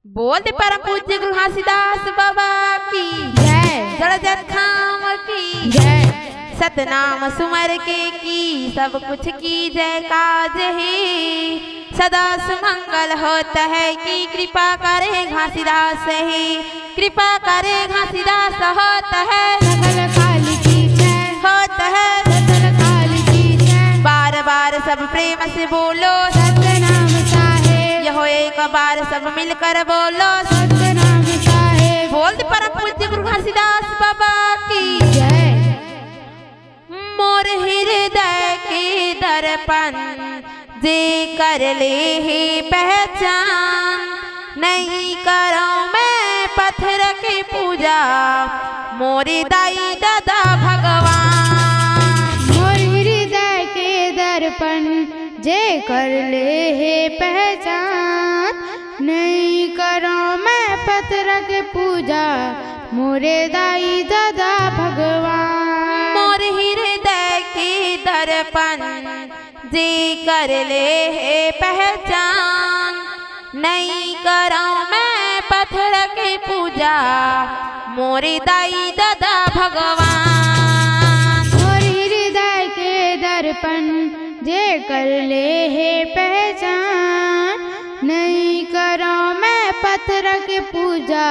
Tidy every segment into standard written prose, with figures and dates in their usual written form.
बोलते परम पूज्य गुरु घासीदास बाबा की जय। जड़ जड़ खाम की जय। सतनाम सुमर के की सब कुछ की जय काज ही सदा सुमंगल होता है कि कृपा करे घासीदास ही कृपा करे घासीदास होता है सकल काल की जय। होता है सकल काल की जय। बार बार सब प्रेम से बोलो सतनाम साहेब। यहो एक बार सब मिलकर बोलो सतनाम साहेब। बोलते परम पूज्य गुरु घासीदास बाबा की जय। मोर हृदय के दर्पण जे कर ले ही पहचान नहीं करो मैं पत्थर की पूजा मोरे दाई दादा भगवान। मोर हृदय के दर्पण जे कर ले है पहचान नहीं करो मैं पत्थर के पूजा मोरे दाई दादा भगवान। मोर हृदय के दर्पण जे कर ले है पहचान नहीं करो मैं पत्थर की पूजा मोरे दाई दादा भगवान। मोर हृदय के दर्पण जे कर ले है पहचान नहीं करो मैं पत्थर की पूजा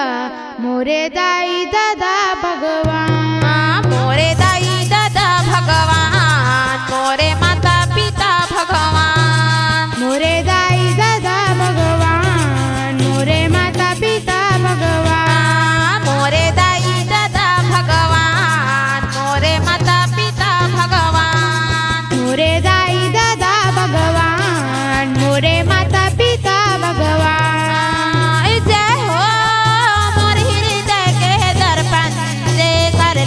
मोरे दाई दादा भगवान। मोरे दाई दादा भगवान मोरे माता पिता भगवान। मोरे दाई दादा भगवान मोरे माता पिता भगवान। मोरे दाई दादा भगवान मोरे माता पिता भगवान। मोरे दाई दादा भगवान मोरे माता पिता भगवान। जय हो मोर हृदय के दर्पण जे कर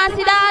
घासीदास